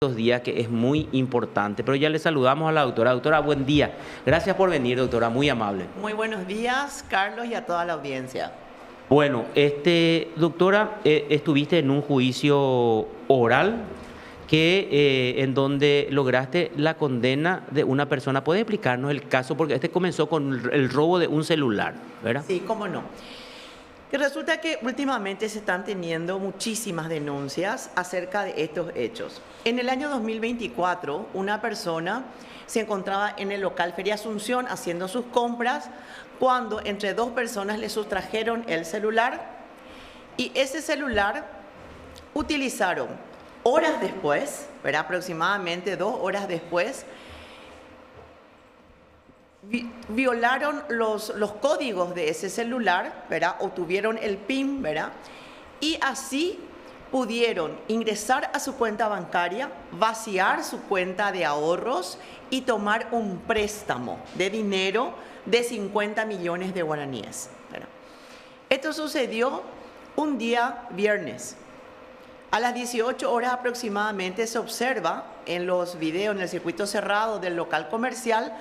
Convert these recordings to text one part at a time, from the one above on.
estos días que es muy importante, pero ya le saludamos a la doctora. Doctora, buen día. Gracias por venir, doctora, muy amable. Muy buenos días, Carlos, y a toda la audiencia. Bueno, doctora, estuviste en un juicio oral en donde lograste la condena de una persona. ¿Puede explicarnos el caso? Porque comenzó con el robo de un celular, ¿verdad? Sí, cómo no. Y resulta que últimamente se están teniendo muchísimas denuncias acerca de estos hechos. En el año 2024, una persona se encontraba en el local Feria Asunción haciendo sus compras cuando entre dos personas le sustrajeron el celular y ese celular utilizaron horas después, ¿verdad? Aproximadamente 2 horas después, violaron los códigos de ese celular, ¿verdad? Obtuvieron el PIN, ¿verdad? Y así pudieron ingresar a su cuenta bancaria, vaciar su cuenta de ahorros y tomar un préstamo de dinero de 50 millones de guaraníes, ¿verdad? Esto sucedió un día viernes. A las 18 horas aproximadamente se observa en los videos, en el circuito cerrado del local comercial,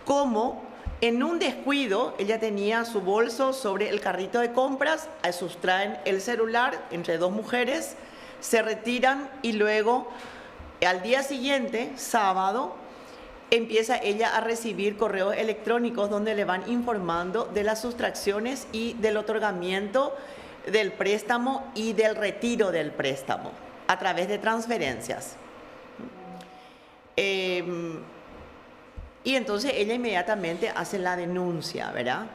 como en un descuido ella tenía su bolso sobre el carrito de compras, sustraen el celular entre dos mujeres, se retiran y luego al día siguiente, sábado, empieza ella a recibir correos electrónicos donde le van informando de las sustracciones y del otorgamiento del préstamo y del retiro del préstamo a través de transferencias. Y entonces ella inmediatamente hace la denuncia, ¿verdad?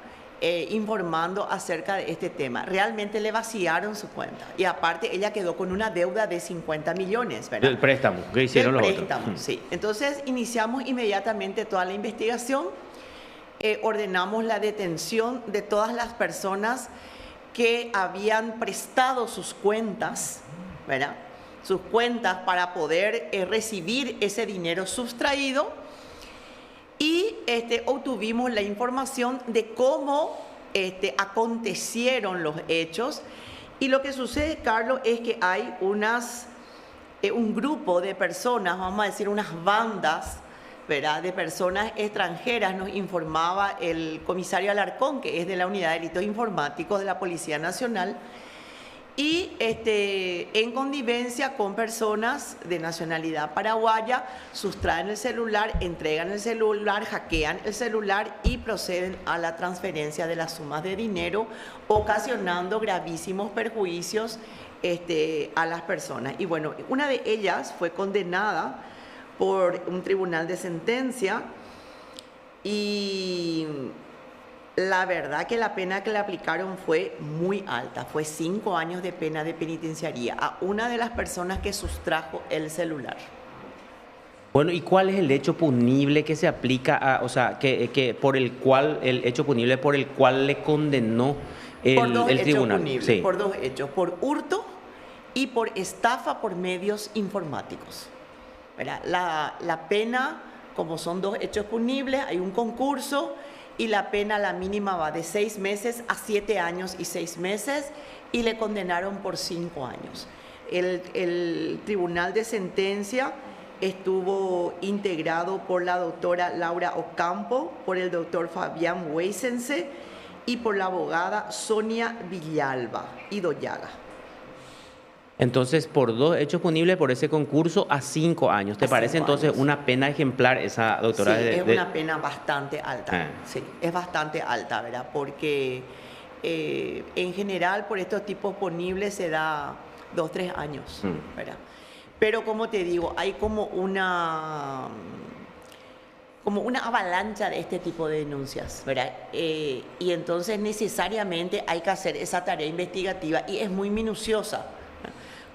Informando acerca de este tema. Realmente le vaciaron su cuenta. Y aparte ella quedó con una deuda de 50 millones, ¿verdad? Del préstamo que hicieron los otros. Del préstamo, sí. Entonces iniciamos inmediatamente toda la investigación. Ordenamos la detención de todas las personas que habían prestado sus cuentas, ¿verdad? Sus cuentas para poder recibir ese dinero sustraído. Y obtuvimos la información de cómo acontecieron los hechos. Y lo que sucede, Carlos, es que hay un grupo de personas, vamos a decir unas bandas, ¿verdad?, de personas extranjeras, nos informaba el comisario Alarcón, que es de la Unidad de Delitos Informáticos de la Policía Nacional, y en connivencia con personas de nacionalidad paraguaya, sustraen el celular, entregan el celular, hackean el celular y proceden a la transferencia de las sumas de dinero, ocasionando gravísimos perjuicios a las personas. Y bueno, una de ellas fue condenada por un tribunal de sentencia y la verdad que la pena que le aplicaron fue muy alta, fue 5 años de pena de penitenciaría a una de las personas que sustrajo el celular. Bueno, ¿y cuál es el hecho punible que se aplica o sea, por el cual, el hecho punible por el cual le condenó el tribunal? Punibles, sí. Por 2 hechos, por hurto y por estafa por medios informáticos. La pena, como son 2 hechos punibles, hay un concurso y la pena, la mínima, va de 6 meses a 7 años y 6 meses y le condenaron por 5 años. El tribunal de sentencia estuvo integrado por la doctora Laura Ocampo, por el doctor Fabián Weisense y por la abogada Sonia Villalba y Doyaga. Entonces, por 2 hechos punibles por ese concurso a 5 años. ¿Te parece entonces una pena ejemplar esa, doctora? Sí, es una pena bastante alta. Sí, es bastante alta, ¿verdad? Porque en general por estos tipos punibles se da 2-3 años, ¿verdad? Pero como te digo, hay como una avalancha de este tipo de denuncias, ¿verdad? Y entonces necesariamente hay que hacer esa tarea investigativa y es muy minuciosa,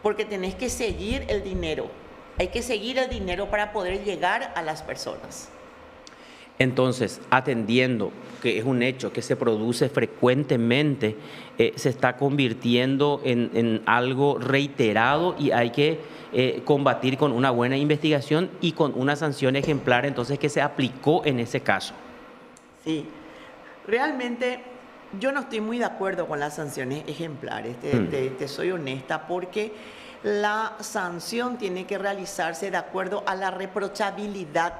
porque tenés que seguir el dinero. Hay que seguir el dinero para poder llegar a las personas. Entonces, atendiendo que es un hecho que se produce frecuentemente, se está convirtiendo en algo reiterado y hay que combatir con una buena investigación y con una sanción ejemplar, entonces, que se aplicó en ese caso. Sí, realmente yo no estoy muy de acuerdo con las sanciones ejemplares, te soy honesta, porque la sanción tiene que realizarse de acuerdo a la reprochabilidad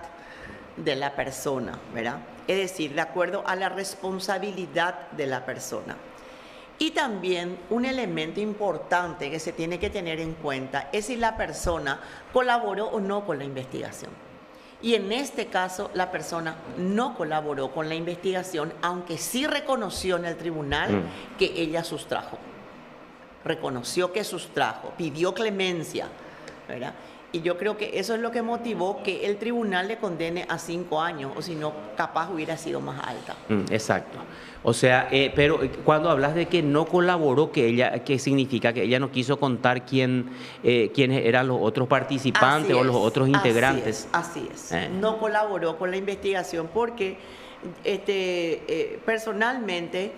de la persona, ¿verdad? Es decir, de acuerdo a la responsabilidad de la persona. Y también un elemento importante que se tiene que tener en cuenta es si la persona colaboró o no con la investigación. Y en este caso, la persona no colaboró con la investigación, aunque sí reconoció en el tribunal que ella sustrajo. Reconoció que sustrajo, pidió clemencia, ¿verdad? Y yo creo que eso es lo que motivó que el tribunal le condene a 5 años, o si no, capaz hubiera sido más alta. Exacto. O sea, pero cuando hablas de que no colaboró, ¿qué significa? Que ella no quiso contar quiénes eran los otros participantes o los otros integrantes. Así es. No colaboró con la investigación porque personalmente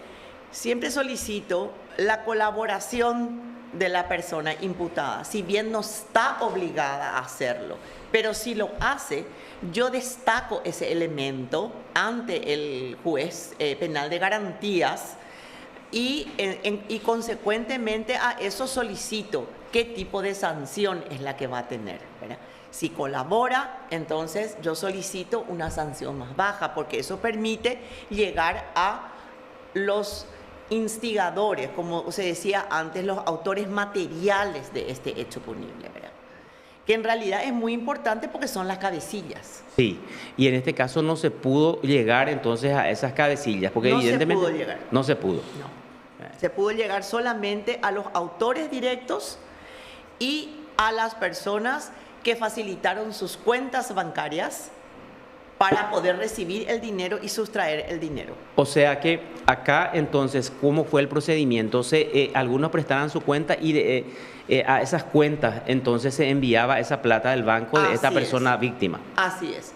siempre solicito la colaboración de la persona imputada, si bien no está obligada a hacerlo, pero si lo hace, yo destaco ese elemento ante el juez penal de garantías y consecuentemente a eso solicito qué tipo de sanción es la que va a tener, ¿verdad? Si colabora, entonces yo solicito una sanción más baja, porque eso permite llegar a los instigadores, como se decía antes, los autores materiales de este hecho punible, ¿verdad? Que en realidad es muy importante porque son las cabecillas. Sí, y en este caso no se pudo llegar entonces a esas cabecillas, porque evidentemente no se pudo llegar. No se pudo. No. Se pudo llegar solamente a los autores directos y a las personas que facilitaron sus cuentas bancarias para poder recibir el dinero y sustraer el dinero. O sea que acá entonces, ¿cómo fue el procedimiento? Algunos prestaban su cuenta y a esas cuentas entonces se enviaba esa plata del banco de esta persona víctima. Así es.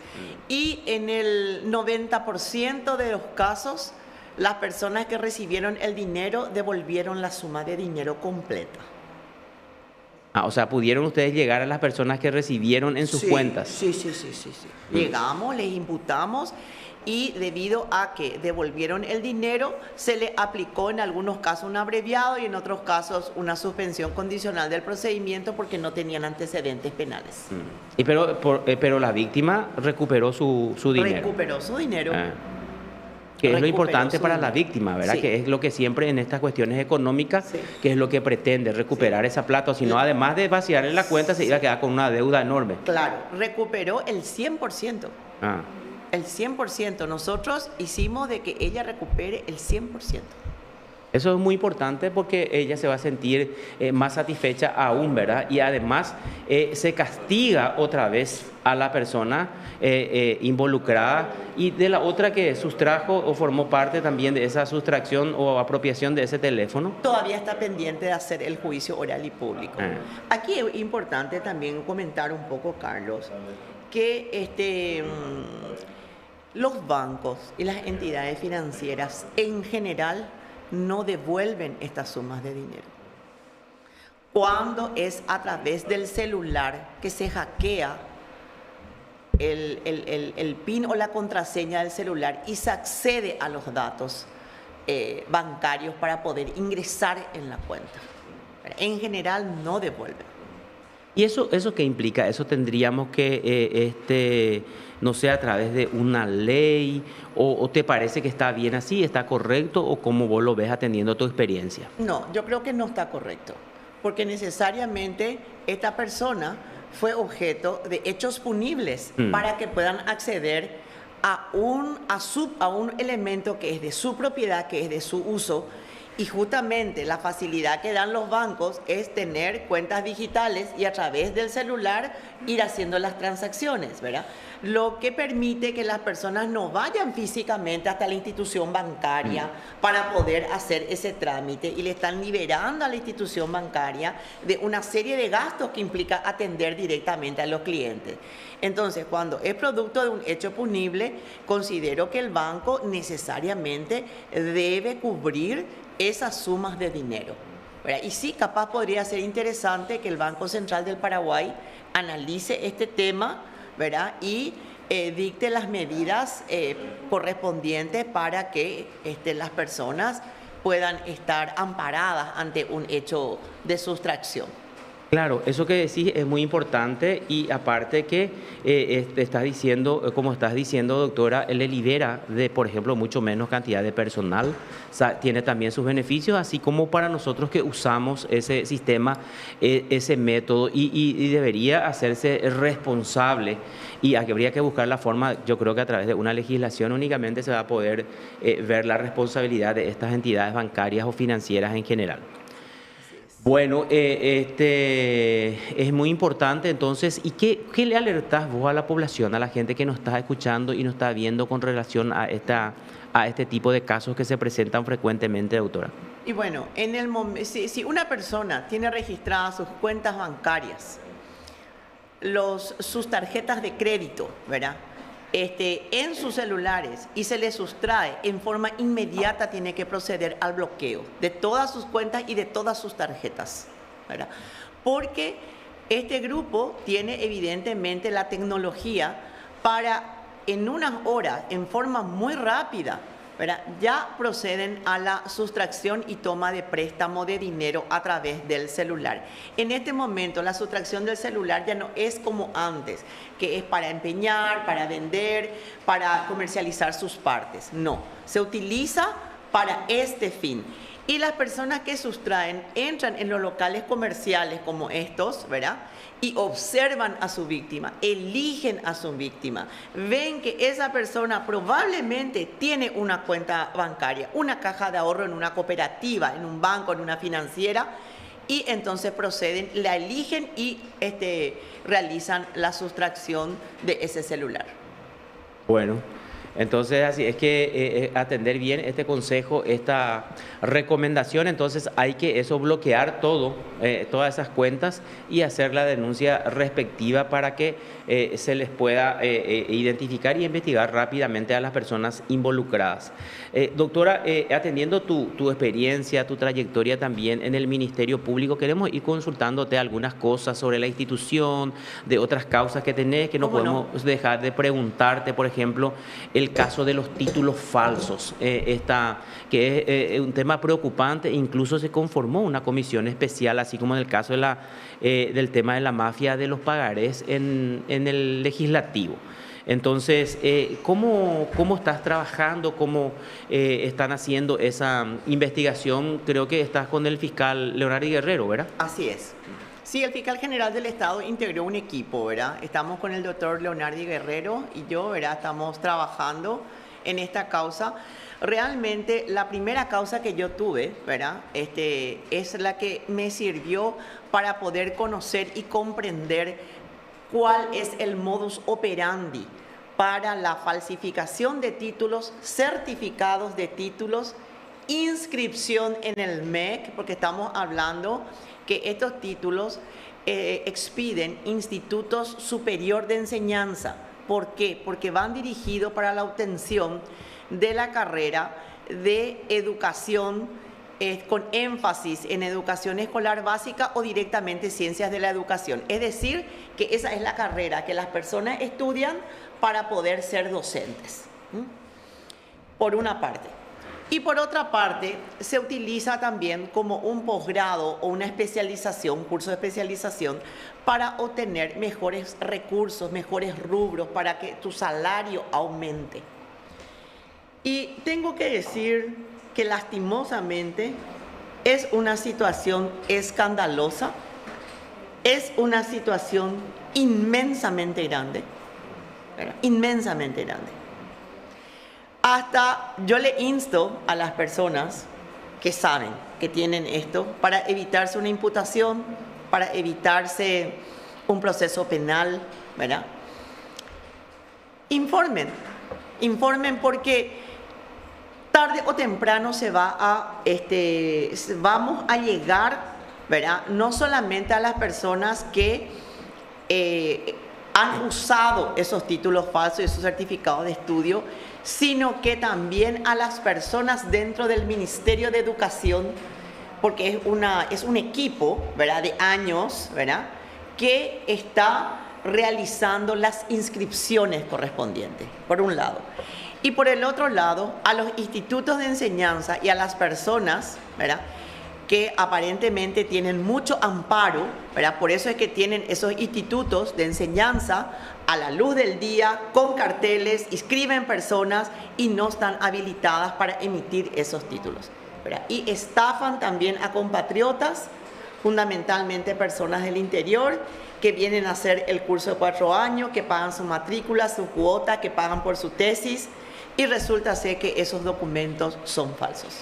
Y en el 90% de los casos, las personas que recibieron el dinero devolvieron la suma de dinero completa. O sea, ¿pudieron ustedes llegar a las personas que recibieron en sus cuentas? Sí. Llegamos, les imputamos y debido a que devolvieron el dinero, se le aplicó en algunos casos un abreviado y en otros casos una suspensión condicional del procedimiento porque no tenían antecedentes penales. Pero la víctima recuperó su dinero. Recuperó su dinero. Que es lo importante para la víctima, ¿verdad? Sí. Que es lo que siempre en estas cuestiones económicas, que es lo que pretende, recuperar esa plata. O si no, además de vaciarle la cuenta, se iba a quedar con una deuda enorme. Claro, recuperó el 100%. El 100%. Nosotros hicimos de que ella recupere el 100%. Eso es muy importante porque ella se va a sentir más satisfecha aún, ¿verdad? Y además se castiga otra vez a la persona involucrada y de la otra que sustrajo o formó parte también de esa sustracción o apropiación de ese teléfono. Todavía está pendiente de hacer el juicio oral y público. Aquí es importante también comentar un poco, Carlos, que los bancos y las entidades financieras en general no devuelven estas sumas de dinero. Cuando es a través del celular que se hackea el PIN o la contraseña del celular y se accede a los datos bancarios para poder ingresar en la cuenta. En general no devuelven. ¿Y eso qué implica? ¿Eso tendríamos que, no sé, a través de una ley? ¿O te parece que está bien así, está correcto? ¿O cómo vos lo ves atendiendo tu experiencia? No, yo creo que no está correcto. Porque necesariamente esta persona fue objeto de hechos punibles para que puedan acceder a un elemento que es de su propiedad, que es de su uso. Y justamente la facilidad que dan los bancos es tener cuentas digitales y a través del celular ir haciendo las transacciones, ¿verdad? Lo que permite que las personas no vayan físicamente hasta la institución bancaria para poder hacer ese trámite y le están liberando a la institución bancaria de una serie de gastos que implica atender directamente a los clientes. Entonces, cuando es producto de un hecho punible, considero que el banco necesariamente debe cubrir esas sumas de dinero, ¿verdad? Y sí, capaz podría ser interesante que el Banco Central del Paraguay analice este tema, ¿verdad? Y dicte las medidas correspondientes para que las personas puedan estar amparadas ante un hecho de sustracción. Claro, eso que decís es muy importante y aparte que estás diciendo, como estás diciendo, doctora, él le libera de, por ejemplo, mucho menos cantidad de personal, tiene también sus beneficios, así como para nosotros que usamos ese sistema, ese método y debería hacerse responsable y habría que buscar la forma, yo creo que a través de una legislación únicamente se va a poder ver la responsabilidad de estas entidades bancarias o financieras en general. Bueno, es muy importante entonces, ¿y qué le alertás vos a la población, a la gente que nos está escuchando y nos está viendo con relación a este tipo de casos que se presentan frecuentemente, doctora? Y bueno, si una persona tiene registradas sus cuentas bancarias, sus tarjetas de crédito, ¿verdad? En sus celulares y se le sustrae, en forma inmediata tiene que proceder al bloqueo de todas sus cuentas y de todas sus tarjetas, ¿verdad? Porque este grupo tiene evidentemente la tecnología para en unas horas, en forma muy rápida, ¿verdad? Ya proceden a la sustracción y toma de préstamo de dinero a través del celular. En este momento la sustracción del celular ya no es como antes, que es para empeñar, para vender, para comercializar sus partes. No, se utiliza para este fin. Y las personas que sustraen entran en los locales comerciales como estos, ¿verdad? Y observan a su víctima, eligen a su víctima, ven que esa persona probablemente tiene una cuenta bancaria, una caja de ahorro en una cooperativa, en un banco, en una financiera, y entonces proceden, la eligen y realizan la sustracción de ese celular. Bueno, entonces así es que atender bien este consejo, esta recomendación, entonces hay que bloquear todas esas cuentas y hacer la denuncia respectiva para que se les pueda identificar y investigar rápidamente a las personas involucradas. Doctora, atendiendo tu experiencia, tu trayectoria también en el Ministerio Público, queremos ir consultándote algunas cosas sobre la institución, de otras causas que tenés, que no podemos dejar de preguntarte, por ejemplo, el caso de los títulos falsos, que es un tema preocupante, incluso se conformó una comisión especial, así como en el caso del tema de la mafia de los pagarés en el legislativo. Entonces, ¿cómo estás trabajando? ¿Cómo están haciendo esa investigación? Creo que estás con el fiscal Leonardo Guerrero, ¿verdad? Así es. Sí, el fiscal general del Estado integró un equipo, ¿verdad? Estamos con el doctor Leonardo Guerrero y yo, ¿verdad? Estamos trabajando en esta causa. Realmente, la primera causa que yo tuve, ¿verdad? Es la que me sirvió para poder conocer y comprender cuál es el modus operandi para la falsificación de títulos, certificados de títulos, inscripción en el MEC, porque estamos hablando que estos títulos expiden institutos superior de enseñanza. ¿Por qué? Porque van dirigidos para la obtención de la carrera de educación con énfasis en educación escolar básica o directamente ciencias de la educación. Es decir, que esa es la carrera que las personas estudian para poder ser docentes, por una parte. Y por otra parte, se utiliza también como un posgrado o una especialización, curso de especialización, para obtener mejores recursos, mejores rubros, para que tu salario aumente. Y tengo que decir que lastimosamente es una situación escandalosa, es una situación inmensamente grande, ¿verdad? Inmensamente grande. Hasta yo le insto a las personas que saben que tienen esto para evitarse una imputación, para evitarse un proceso penal, ¿verdad? Informen porque tarde o temprano vamos a llegar, ¿verdad? No solamente a las personas que han usado esos títulos falsos y esos certificados de estudio, sino que también a las personas dentro del Ministerio de Educación, porque es un equipo, ¿verdad?, de años, ¿verdad?, que está realizando las inscripciones correspondientes, por un lado. Y por el otro lado, a los institutos de enseñanza y a las personas, ¿verdad?, que aparentemente tienen mucho amparo, ¿verdad? Por eso es que tienen esos institutos de enseñanza a la luz del día, con carteles, inscriben personas y no están habilitadas para emitir esos títulos, ¿verdad? Y estafan también a compatriotas, fundamentalmente personas del interior, que vienen a hacer el curso de 4 años, que pagan su matrícula, su cuota, que pagan por su tesis, y resulta ser que esos documentos son falsos.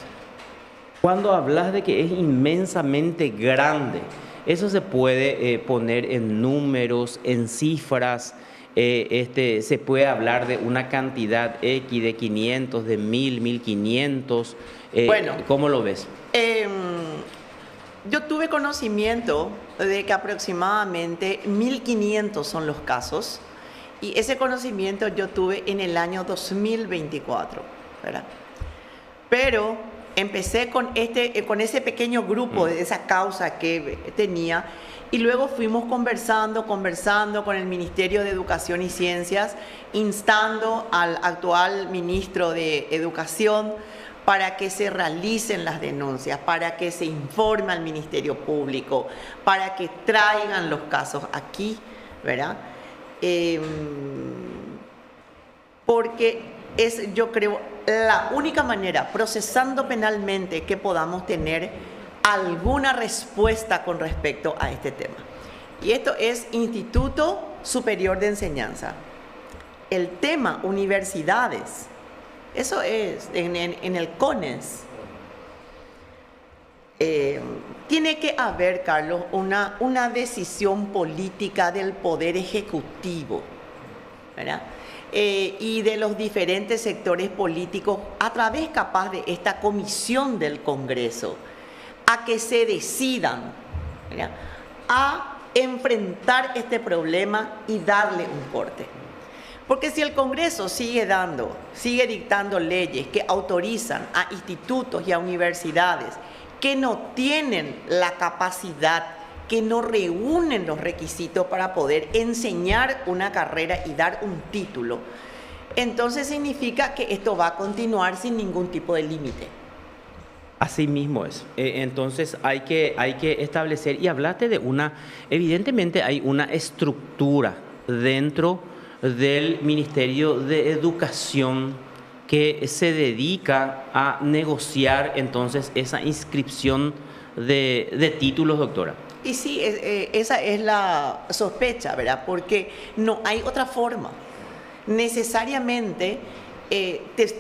Cuando hablas de que es inmensamente grande, eso se puede poner en números, en cifras, se puede hablar de una cantidad X de 500, de 1000, 1500. Bueno, ¿cómo lo ves? Yo tuve conocimiento de que aproximadamente 1500 son los casos, y ese conocimiento yo tuve en el año 2024, ¿verdad? Pero empecé con ese pequeño grupo de esa causa que tenía, y luego fuimos conversando con el Ministerio de Educación y Ciencias, instando al actual ministro de Educación para que se realicen las denuncias, para que se informe al Ministerio Público, para que traigan los casos aquí, ¿verdad? Porque es, yo creo, la única manera, procesando penalmente, que podamos tener alguna respuesta con respecto a este tema. Y esto es Instituto Superior de Enseñanza. El tema universidades, eso es en el CONES. Tiene que haber, Carlos, una decisión política del Poder Ejecutivo, ¿verdad? Y de los diferentes sectores políticos, a través capaz de esta comisión del Congreso, a que se decidan, ¿verdad?, a enfrentar este problema y darle un corte. Porque si el Congreso sigue dictando leyes que autorizan a institutos y a universidades que no tienen la capacidad, que no reúnen los requisitos para poder enseñar una carrera y dar un título, entonces significa que esto va a continuar sin ningún tipo de límite. Así mismo es. Entonces hay que establecer, y hablaste de evidentemente hay una estructura dentro del Ministerio de Educación que se dedica a negociar entonces esa inscripción de títulos, doctora. Y sí, esa es la sospecha, ¿verdad? Porque no hay otra forma. Necesariamente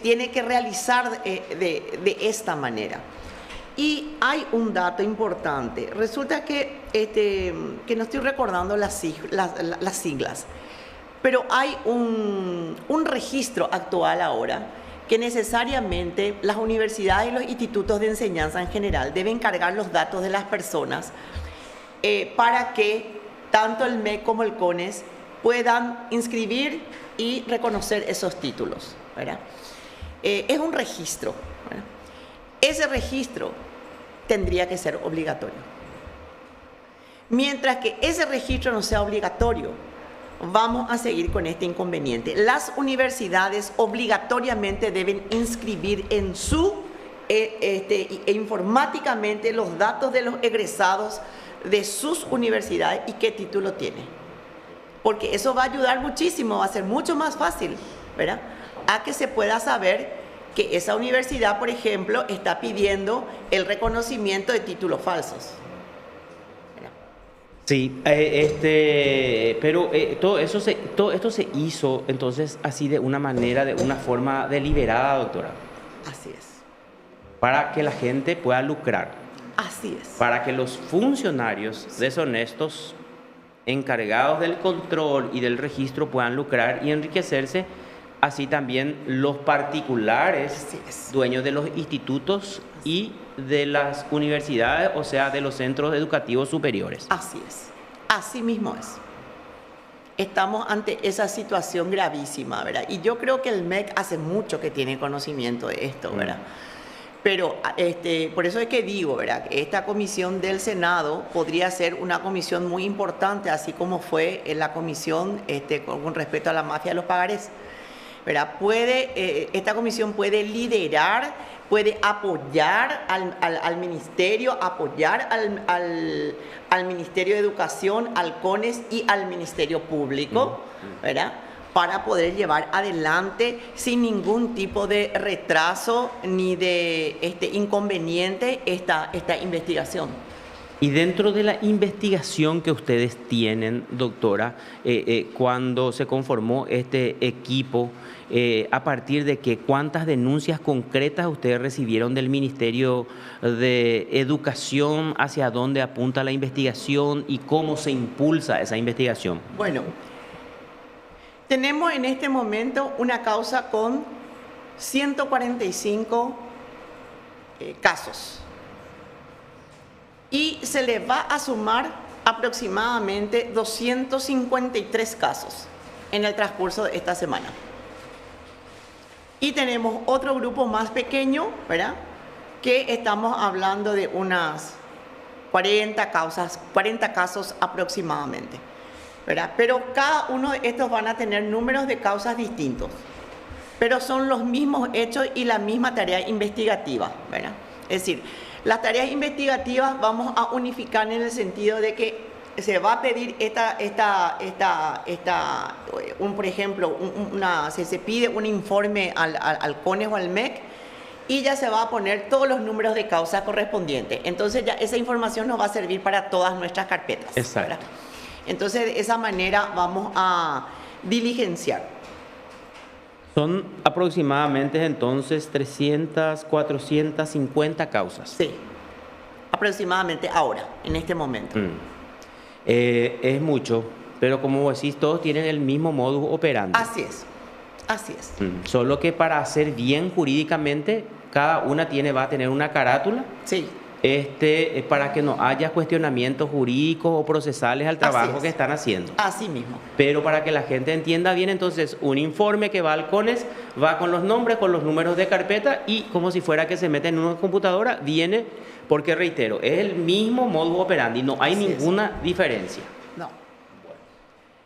tiene que realizar de esta manera. Y hay un dato importante. Resulta que no estoy recordando las siglas, pero hay un registro actual ahora que necesariamente las universidades y los institutos de enseñanza en general deben cargar los datos de las personas para que tanto el MEC como el CONES puedan inscribir y reconocer esos títulos, ¿verdad? Es un registro, ¿verdad? Ese registro tendría que ser obligatorio. Mientras que ese registro no sea obligatorio, vamos a seguir con este inconveniente. Las universidades obligatoriamente deben inscribir en informáticamente los datos de los egresados de sus universidades y qué título tiene. Porque eso va a ayudar muchísimo, va a ser mucho más fácil, ¿verdad?, a que se pueda saber que esa universidad, por ejemplo, está pidiendo el reconocimiento de títulos falsos. Sí, pero todo esto se hizo entonces así de una forma deliberada, doctora. Así es. Para que la gente pueda lucrar. Así es. Para que los funcionarios deshonestos, encargados del control y del registro, puedan lucrar y enriquecerse. Así también los particulares, dueños de los institutos y de las universidades, o sea, de los centros educativos superiores. Así es, así mismo es. Estamos ante esa situación gravísima, ¿verdad? Y yo creo que el MEC hace mucho que tiene conocimiento de esto, ¿verdad? Pero por eso es que digo, ¿verdad?, que esta comisión del Senado podría ser una comisión muy importante, así como fue en la comisión con respecto a la mafia de los pagarés, ¿verdad? Esta comisión puede liderar, puede apoyar al ministerio, apoyar al Ministerio de Educación, al CONES y al Ministerio Público, ¿verdad?, para poder llevar adelante sin ningún tipo de retraso ni de inconveniente esta investigación. Y dentro de la investigación que ustedes tienen, doctora, cuando se conformó este equipo, ¿a partir de qué? ¿Cuántas denuncias concretas ustedes recibieron del Ministerio de Educación? ¿Hacia dónde apunta la investigación y cómo se impulsa esa investigación? Bueno, tenemos en este momento una causa con 145 casos. Y se le va a sumar aproximadamente 253 casos en el transcurso de esta semana. Y tenemos otro grupo más pequeño, ¿verdad?, que estamos hablando de unas 40 casos aproximadamente, ¿verdad? Pero cada uno de estos van a tener números de causas distintos, pero son los mismos hechos y la misma tarea investigativa, ¿verdad? Es decir, las tareas investigativas vamos a unificar en el sentido de que se va a pedir por ejemplo, se pide un informe al CONES o al MEC y ya se va a poner todos los números de causa correspondientes. Entonces ya esa información nos va a servir para todas nuestras carpetas. Exacto. ¿Verdad? Entonces de esa manera vamos a diligenciar. Son aproximadamente entonces 300, 450 causas. Sí, aproximadamente ahora, en este momento. Es mucho, pero como vos decís, todos tienen el mismo modus operandi. Así es, así es. Solo que para hacer bien jurídicamente, cada una va a tener una carátula. Sí. Para que no haya cuestionamientos jurídicos o procesales al trabajo que están haciendo. Así mismo. Pero para que la gente entienda bien, entonces, un informe que va al CONES, va con los nombres, con los números de carpeta y como si fuera que se mete en una computadora, viene, porque reitero, es el mismo modus operandi, no hay ninguna diferencia. No.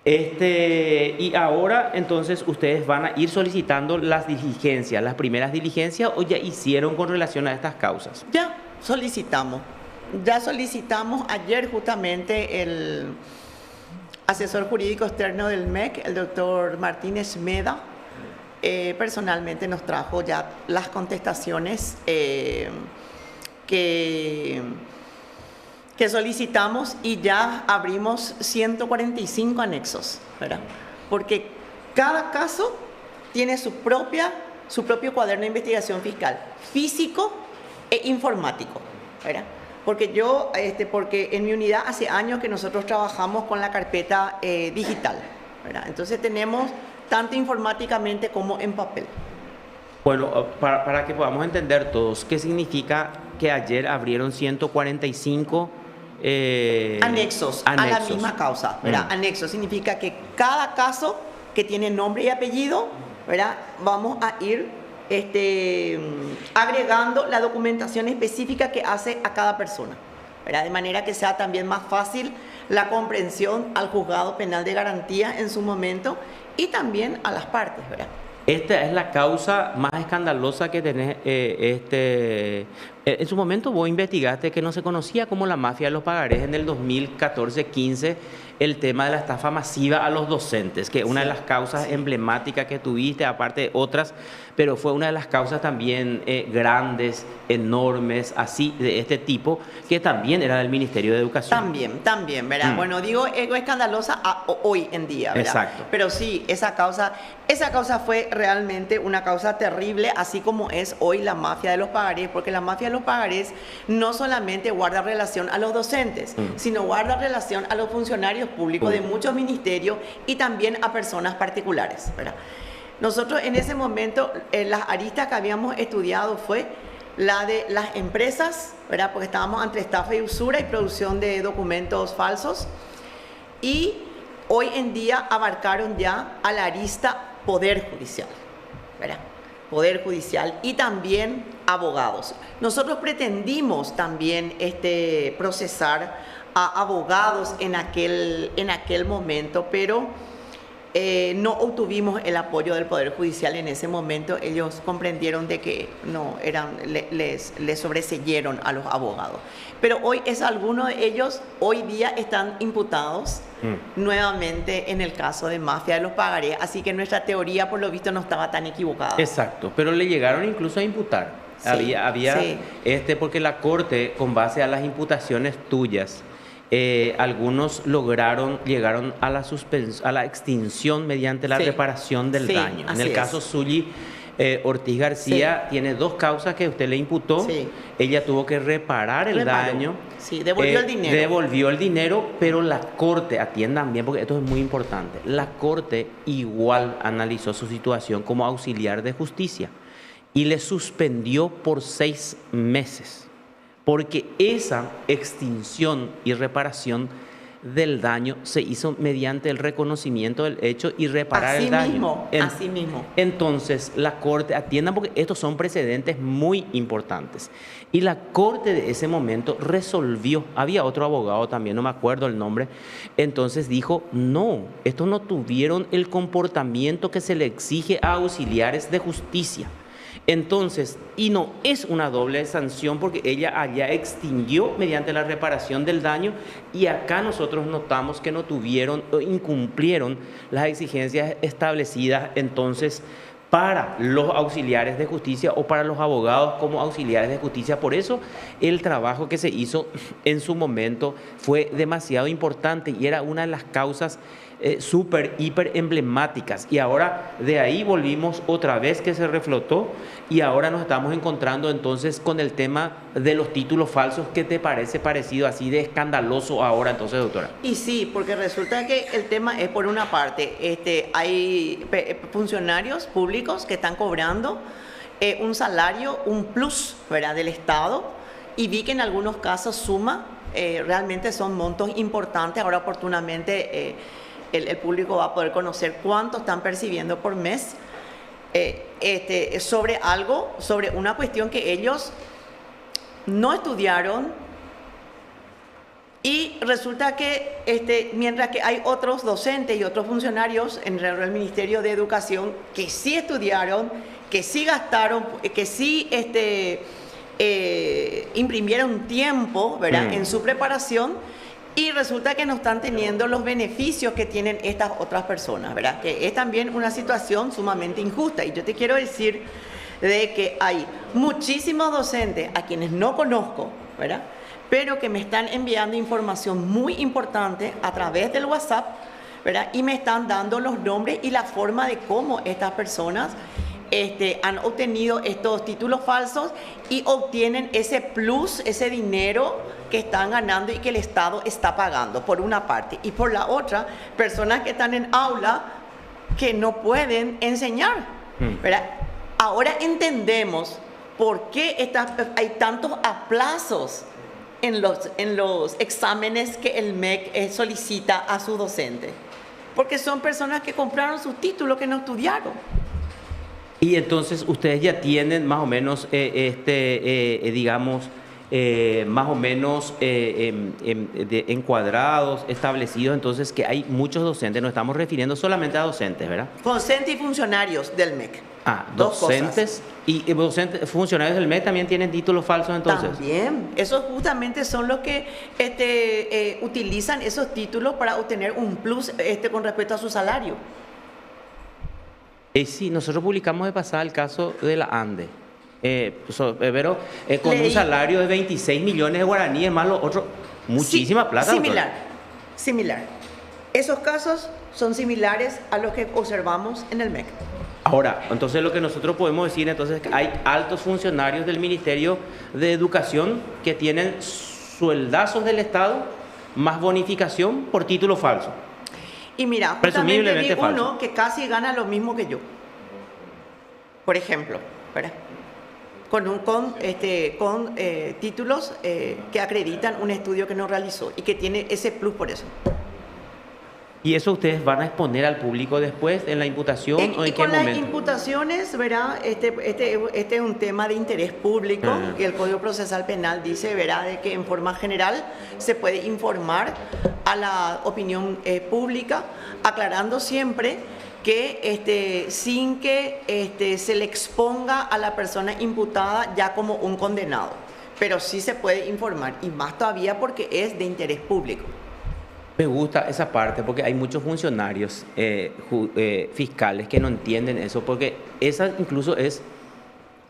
Y ahora, entonces, ustedes van a ir solicitando las diligencias, las primeras diligencias, o ya hicieron con relación a estas causas. Ya solicitamos ayer justamente el asesor jurídico externo del MEC, el doctor Martínez Meda, personalmente nos trajo ya las contestaciones que solicitamos y ya abrimos 145 anexos, ¿verdad? Porque cada caso tiene su propio cuaderno de investigación fiscal, físico e informático, ¿verdad? Porque en mi unidad hace años que nosotros trabajamos con la carpeta digital, ¿verdad? Entonces tenemos tanto informáticamente como en papel. Bueno, para que podamos entender todos, ¿qué significa que ayer abrieron 145 anexos a la misma causa, ¿verdad? Anexos significa que cada caso que tiene nombre y apellido, ¿verdad?, vamos a ir agregando la documentación específica que hace a cada persona, ¿verdad? De manera que sea también más fácil la comprensión al juzgado penal de garantía en su momento y también a las partes, ¿verdad? Esta es la causa más escandalosa que tenés. En su momento vos investigaste que no se conocía como la mafia de los pagarés en el 2014-15, el tema de la estafa masiva a los docentes, que es una de las causas emblemáticas que tuviste, aparte de otras, pero fue una de las causas también grandes, enormes, así, de este tipo, que también era del Ministerio de Educación. También, ¿verdad? Bueno, digo escandalosa hoy en día, ¿verdad? Exacto. Pero sí, esa causa fue realmente una causa terrible, así como es hoy la mafia de los pagarés, porque la mafia de los pagarés no solamente guarda relación a los docentes, sino guarda relación a los funcionarios públicos de muchos ministerios y también a personas particulares, ¿verdad? Nosotros en ese momento, las aristas que habíamos estudiado fue la de las empresas, ¿verdad? Porque estábamos ante estafa y usura y producción de documentos falsos, y hoy en día abarcaron ya a la arista Poder Judicial, ¿verdad? Poder Judicial y también abogados. Nosotros pretendimos también procesar a abogados en aquel momento, pero no obtuvimos el apoyo del Poder Judicial en ese momento. Ellos comprendieron de que no eran, les sobreseyeron a los abogados. Pero hoy algunos de ellos hoy día están imputados nuevamente en el caso de mafia de los pagarés. Así que nuestra teoría, por lo visto, no estaba tan equivocada. Exacto, pero le llegaron incluso a imputar. Sí, Había sí. porque la Corte, con base a las imputaciones tuyas, algunos llegaron a la extinción mediante la Sí. reparación del Sí, daño. En así el es. caso Zully Ortiz García tiene 2 causas que usted le imputó. Sí. Ella tuvo que reparar el Reparó. daño. Sí, devolvió el dinero. Devolvió el dinero, pero la Corte, atiendan bien porque esto es muy importante, la Corte igual analizó su situación como auxiliar de justicia y le suspendió por 6 meses. Porque esa extinción y reparación del daño se hizo mediante el reconocimiento del hecho y reparar Así el daño. mismo, así mismo. Entonces, la Corte, atiendan porque estos son precedentes muy importantes. Y la Corte de ese momento resolvió, había otro abogado también, no me acuerdo el nombre, entonces dijo, no, estos no tuvieron el comportamiento que se le exige a auxiliares de justicia. Entonces, y no es una doble sanción porque ella allá extinguió mediante la reparación del daño y acá nosotros notamos que no tuvieron o incumplieron las exigencias establecidas entonces para los auxiliares de justicia o para los abogados como auxiliares de justicia. Por eso el trabajo que se hizo en su momento fue demasiado importante y era una de las causas súper, hiper emblemáticas. Y ahora de ahí volvimos otra vez que se reflotó y ahora nos estamos encontrando entonces con el tema de los títulos falsos. ¿Qué te parece parecido así de escandaloso ahora entonces, doctora? Y sí, porque resulta que el tema es por una parte, hay funcionarios públicos que están cobrando un salario, un plus, ¿verdad?, del Estado, y vi que en algunos casos suma, realmente son montos importantes. Ahora oportunamente el público va a poder conocer cuánto están percibiendo por mes sobre una cuestión que ellos no estudiaron. Y resulta que mientras que hay otros docentes y otros funcionarios en el Ministerio de Educación que sí estudiaron, que sí gastaron, que sí imprimieron tiempo, ¿verdad?, en su preparación, y resulta que no están teniendo los beneficios que tienen estas otras personas, ¿verdad? Que es también una situación sumamente injusta. Y yo te quiero decir de que hay muchísimos docentes a quienes no conozco, ¿verdad?, pero que me están enviando información muy importante a través del WhatsApp, ¿verdad?, y me están dando los nombres y la forma de cómo estas personas han obtenido estos títulos falsos y obtienen ese plus, ese dinero que están ganando y que el Estado está pagando, por una parte. Y por la otra, personas que están en aula que no pueden enseñar, ¿verdad? Ahora entendemos por qué hay tantos aplazos en los exámenes que el MEC solicita a su docente. Porque son personas que compraron sus títulos que no estudiaron. Y entonces ustedes ya tienen más o menos, digamos, más o menos encuadrados, establecidos, entonces que hay muchos docentes, nos estamos refiriendo solamente a docentes, ¿verdad? Docentes y funcionarios del MEC. Ah, Dos docentes y docentes, funcionarios del MEC también tienen títulos falsos entonces. También, esos justamente son los que utilizan esos títulos para obtener un plus con respecto a su salario. Sí, nosotros publicamos de pasada el caso de la ANDE. Pero con un salario de 26 millones de guaraníes, más los otros, muchísima plata. Similar. Esos casos son similares a los que observamos en el MEC. Ahora, entonces lo que nosotros podemos decir entonces es que hay altos funcionarios del Ministerio de Educación que tienen sueldazos del Estado más bonificación por título falso. Y mira, justamente Presumiblemente vi falso. uno que casi gana lo mismo que yo. Por ejemplo, ¿verdad?, con títulos que acreditan un estudio que no realizó y que tiene ese plus por eso. ¿Y eso ustedes van a exponer al público después en la imputación o en qué con momento? las imputaciones, verá, este es un tema de interés público y el Código Procesal Penal dice, verá, de que en forma general se puede informar a la opinión pública, aclarando siempre que sin que se le exponga a la persona imputada ya como un condenado, pero sí se puede informar, y más todavía porque es de interés público. Me gusta esa parte porque hay muchos funcionarios fiscales que no entienden eso, porque esa incluso es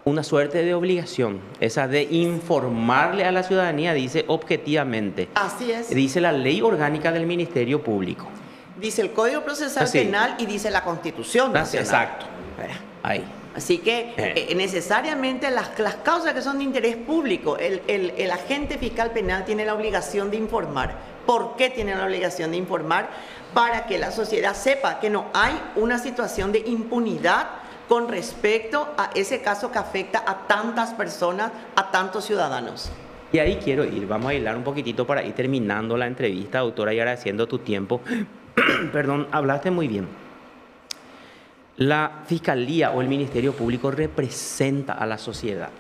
una suerte de obligación, esa de informarle a la ciudadanía, dice objetivamente. Así es. Dice la ley orgánica del Ministerio Público. Dice el Código Procesal Penal y dice la Constitución Nacional. Exacto. Ahí. Así que necesariamente las causas que son de interés público, el agente fiscal penal tiene la obligación de informar. ¿Por qué tiene la obligación de informar? Para que la sociedad sepa que no hay una situación de impunidad con respecto a ese caso que afecta a tantas personas, a tantos ciudadanos. Y ahí quiero ir, vamos a hilar un poquitito para ir terminando la entrevista, doctora, y agradeciendo tu tiempo. Perdón, hablaste muy bien. La Fiscalía o el Ministerio Público representa a la sociedad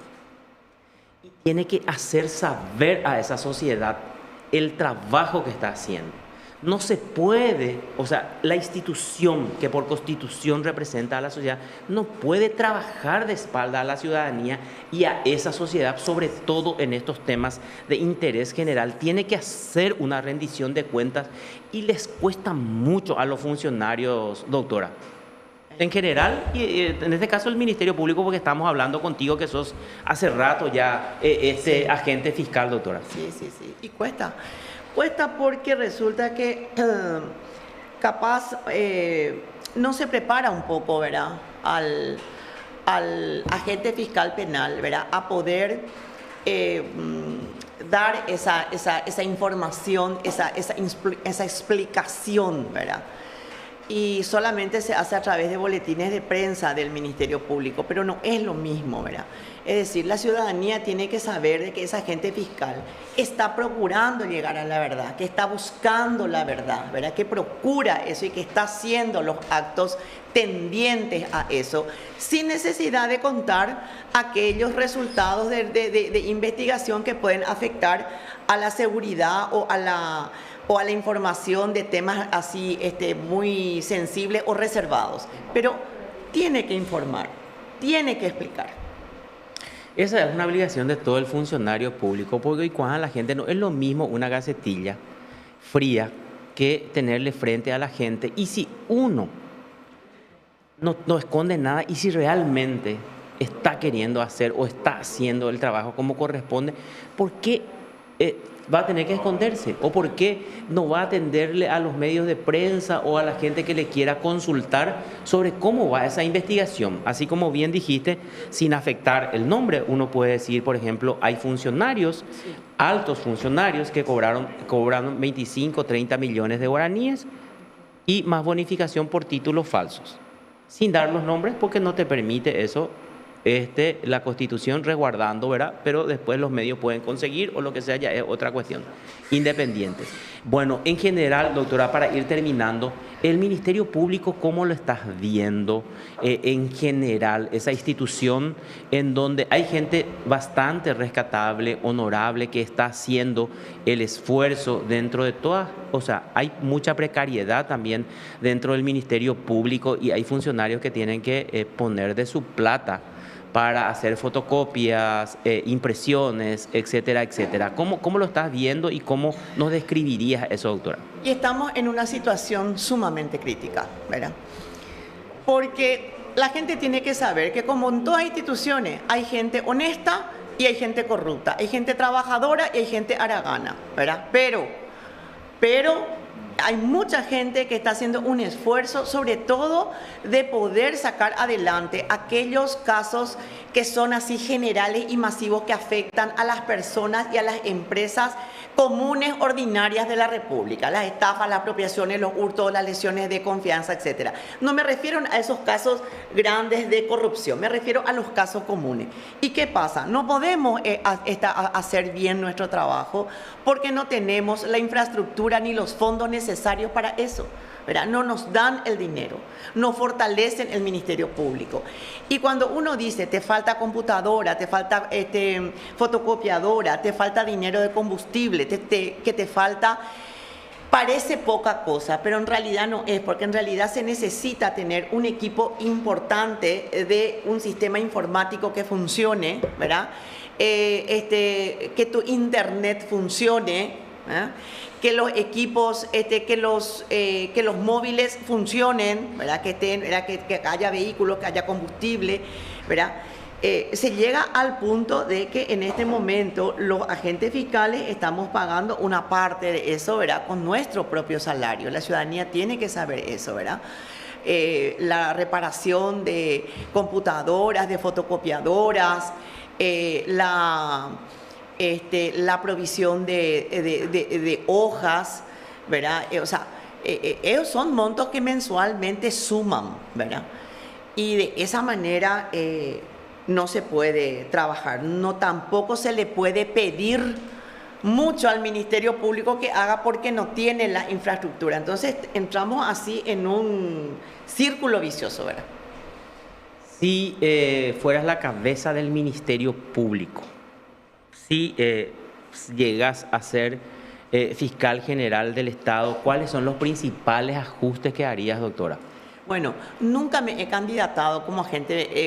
y tiene que hacer saber a esa sociedad el trabajo que está haciendo. No se puede, o sea, la institución que por constitución representa a la sociedad no puede trabajar de espalda a la ciudadanía y a esa sociedad, sobre todo en estos temas de interés general. Tiene que hacer una rendición de cuentas y les cuesta mucho a los funcionarios, doctora. En general, y en este caso el Ministerio Público, porque estamos hablando contigo que sos hace rato ya agente fiscal, doctora. Sí. Y cuesta. Cuesta porque resulta que capaz no se prepara un poco, ¿verdad? Al agente fiscal penal, ¿verdad? A poder dar esa información, esa explicación, ¿verdad? Y solamente se hace a través de boletines de prensa del Ministerio Público, pero no es lo mismo, ¿verdad? Es decir, la ciudadanía tiene que saber de que ese agente fiscal está procurando llegar a la verdad, que está buscando la verdad, ¿verdad? Que procura eso y que está haciendo los actos tendientes a eso, sin necesidad de contar aquellos resultados de investigación que pueden afectar a la seguridad o a la información de temas así muy sensibles o reservados. Pero tiene que informar, tiene que explicar. Esa es una obligación de todo el funcionario público, porque hoy cuando la gente no es lo mismo una gacetilla fría que tenerle frente a la gente. Y si uno no esconde nada y si realmente está queriendo hacer o está haciendo el trabajo como corresponde, ¿por qué va a tener que esconderse? ¿O por qué no va a atenderle a los medios de prensa o a la gente que le quiera consultar sobre cómo va esa investigación? Así como bien dijiste, sin afectar el nombre, uno puede decir, por ejemplo, hay funcionarios, altos funcionarios que cobraron 25, 30 millones de guaraníes y más bonificación por títulos falsos, sin dar los nombres porque no te permite eso la Constitución, resguardando, ¿verdad? Pero después los medios pueden conseguir o lo que sea, ya es otra cuestión, independiente. Bueno, en general, doctora, para ir terminando, el Ministerio Público, ¿cómo lo estás viendo en general? Esa institución en donde hay gente bastante rescatable, honorable, que está haciendo el esfuerzo dentro de todas, o sea, hay mucha precariedad también dentro del Ministerio Público y hay funcionarios que tienen que poner de su plata para hacer fotocopias, impresiones, etcétera, etcétera. ¿Cómo lo estás viendo y cómo nos describirías eso, doctora? Y estamos en una situación sumamente crítica, ¿verdad? Porque la gente tiene que saber que como en todas instituciones hay gente honesta y hay gente corrupta, hay gente trabajadora y hay gente haragana, ¿verdad? Pero hay mucha gente que está haciendo un esfuerzo, sobre todo de poder sacar adelante aquellos casos que son así generales y masivos que afectan a las personas y a las empresas comunes, ordinarias de la República, las estafas, las apropiaciones, los hurtos, las lesiones de confianza, etcétera. No me refiero a esos casos grandes de corrupción, me refiero a los casos comunes. ¿Y qué pasa? No podemos hacer bien nuestro trabajo porque no tenemos la infraestructura ni los fondos necesarios para eso. ¿verdad? No nos dan el dinero, no fortalecen el Ministerio Público. Y cuando uno dice, te falta computadora, te falta fotocopiadora, te falta dinero de combustible, que te falta... Parece poca cosa, pero en realidad no es, porque en realidad se necesita tener un equipo importante de un sistema informático que funcione, ¿verdad? Que tu internet funcione, ¿eh? Que los equipos, que los móviles funcionen, ¿verdad? ¿Verdad? Que haya vehículos, que haya combustible, ¿verdad? Se llega al punto de que en este momento los agentes fiscales estamos pagando una parte de eso, ¿verdad? Con nuestro propio salario. La ciudadanía tiene que saber eso, ¿verdad? La reparación de computadoras, de fotocopiadoras, la provisión de hojas, ¿verdad? Esos son montos que mensualmente suman, ¿verdad? Y de esa manera no se puede trabajar. No, tampoco se le puede pedir mucho al Ministerio Público que haga porque no tiene la infraestructura. Entonces entramos así en un círculo vicioso, ¿verdad? Si fueras la cabeza del Ministerio Público, si llegas a ser fiscal general del Estado, ¿cuáles son los principales ajustes que harías, doctora? Bueno, nunca me he candidatado como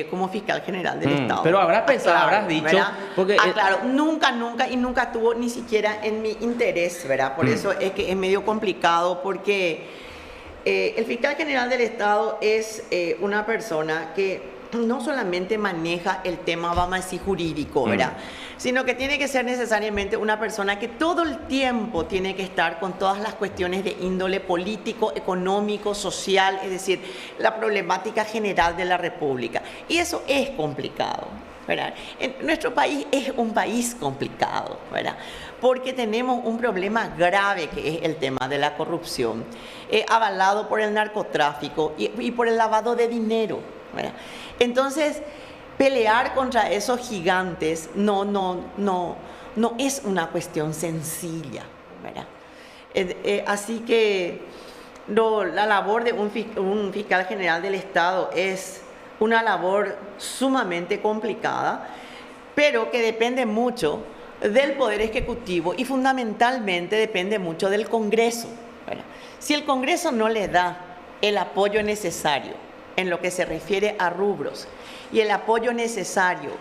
como fiscal general del Estado. Pero habrás pensado, habrás dicho... Porque, claro, nunca tuvo ni siquiera en mi interés, ¿verdad? Por eso es que es medio complicado, porque el fiscal general del Estado es una persona que no solamente maneja el tema, vamos a decir, jurídico, ¿verdad? Sino que tiene que ser necesariamente una persona que todo el tiempo tiene que estar con todas las cuestiones de índole político, económico, social, es decir, la problemática general de la República. Y eso es complicado, ¿verdad? Nuestro país es un país complicado, ¿verdad? Porque tenemos un problema grave que es el tema de la corrupción, avalado por el narcotráfico y por el lavado de dinero, ¿verdad? Entonces, pelear contra esos gigantes no es una cuestión sencilla, ¿verdad? Así que la labor de un fiscal general del Estado es una labor sumamente complicada, pero que depende mucho del Poder Ejecutivo y fundamentalmente depende mucho del Congreso, ¿verdad? Si el Congreso no le da el apoyo necesario en lo que se refiere a rubros y el apoyo necesario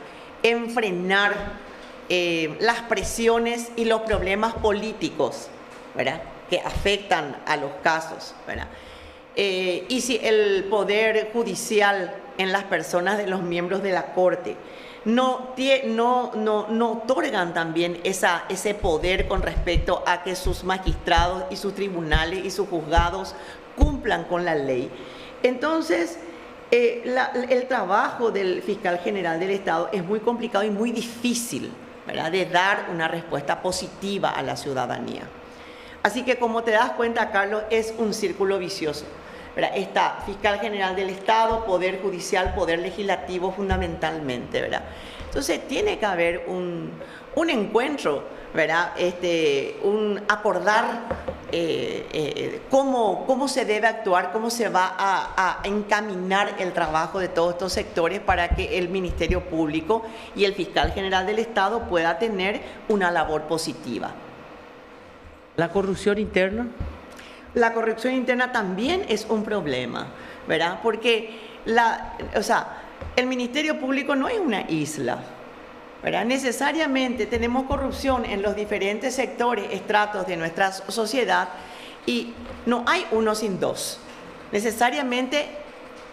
en frenar las presiones y los problemas políticos, ¿verdad?, que afectan a los casos, ¿verdad? Y si el Poder Judicial en las personas de los miembros de la Corte no otorgan también ese poder con respecto a que sus magistrados y sus tribunales y sus juzgados cumplan con la ley. Entonces, el trabajo del fiscal general del Estado es muy complicado y muy difícil, ¿verdad?, de dar una respuesta positiva a la ciudadanía. Así que, como te das cuenta, Carlos, es un círculo vicioso, ¿verdad? Está fiscal general del Estado, Poder Judicial, Poder Legislativo fundamentalmente, ¿verdad? Entonces, tiene que haber un encuentro, ¿verdad? Un acordar cómo se debe actuar, cómo se va a encaminar el trabajo de todos estos sectores para que el Ministerio Público y el fiscal general del Estado pueda tener una labor positiva. ¿La corrupción interna? La corrupción interna también es un problema, ¿verdad? Porque el Ministerio Público no es una isla, ¿verdad? Necesariamente tenemos corrupción en los diferentes sectores, estratos de nuestra sociedad, y no hay uno sin dos. Necesariamente,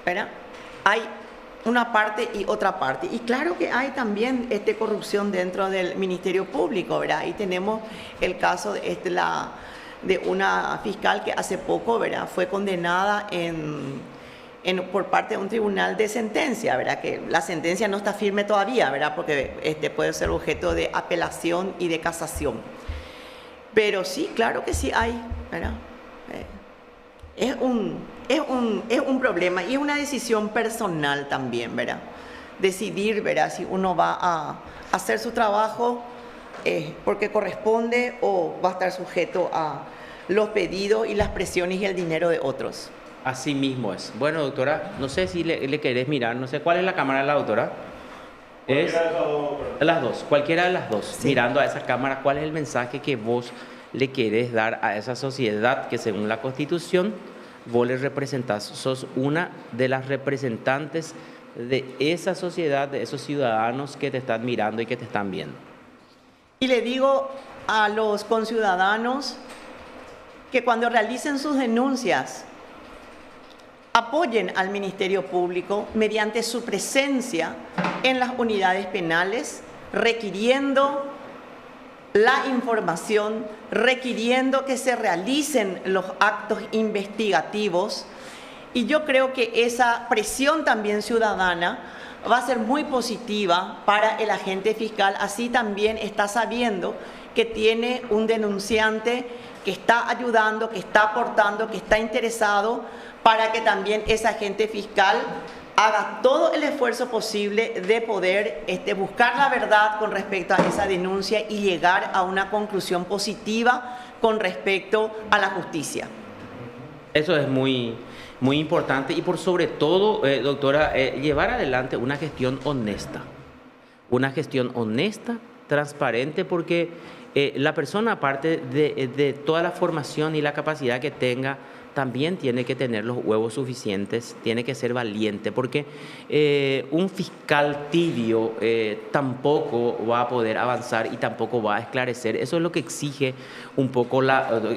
¿verdad?, hay una parte y otra parte. Y claro que hay también corrupción dentro del Ministerio Público, ¿verdad? Y tenemos el caso de una fiscal que hace poco, ¿verdad?, fue condenada por parte de un tribunal de sentencia, ¿verdad?, que la sentencia no está firme todavía, ¿verdad?, porque puede ser objeto de apelación y de casación. Pero sí, claro que sí hay, ¿verdad? Es un problema y es una decisión personal también, ¿verdad? Decidir, ¿verdad?, si uno va a hacer su trabajo porque corresponde o va a estar sujeto a los pedidos y las presiones y el dinero de otros. Así mismo es. Bueno, doctora, no sé si le querés mirar, no sé cuál es la cámara de la doctora. Es las dos, cualquiera de las dos. Sí. Mirando a esa cámara, ¿cuál es el mensaje que vos le querés dar a esa sociedad que según la Constitución vos le representás? Sos una de las representantes de esa sociedad, de esos ciudadanos que te están mirando y que te están viendo. Y le digo a los conciudadanos que cuando realicen sus denuncias, apoyen al Ministerio Público mediante su presencia en las unidades penales, requiriendo la información, requiriendo que se realicen los actos investigativos. Y yo creo que esa presión también ciudadana va a ser muy positiva para el agente fiscal. Así también está sabiendo que tiene un denunciante que está ayudando, que está aportando, que está interesado para que también ese agente fiscal haga todo el esfuerzo posible de poder buscar la verdad con respecto a esa denuncia y llegar a una conclusión positiva con respecto a la justicia. Eso es muy importante y por sobre todo, doctora, llevar adelante una gestión honesta, transparente, porque la persona, aparte de toda la formación y la capacidad que tenga, también tiene que tener los huevos suficientes, tiene que ser valiente, porque un fiscal tibio tampoco va a poder avanzar y tampoco va a esclarecer. Eso es lo que exige un poco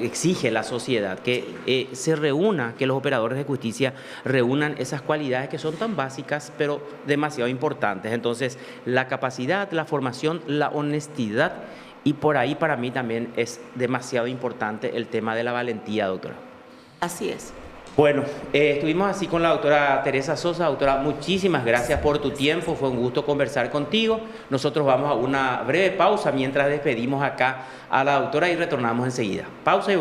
exige la sociedad, que se reúna, que los operadores de justicia reúnan esas cualidades que son tan básicas, pero demasiado importantes. Entonces, la capacidad, la formación, la honestidad, y por ahí para mí también es demasiado importante el tema de la valentía, doctora. Así es. Bueno, estuvimos así con la doctora Teresa Sosa. Doctora, muchísimas gracias por tu tiempo, fue un gusto conversar contigo. Nosotros vamos a una breve pausa mientras despedimos acá a la doctora y retornamos enseguida. Pausa y volvemos.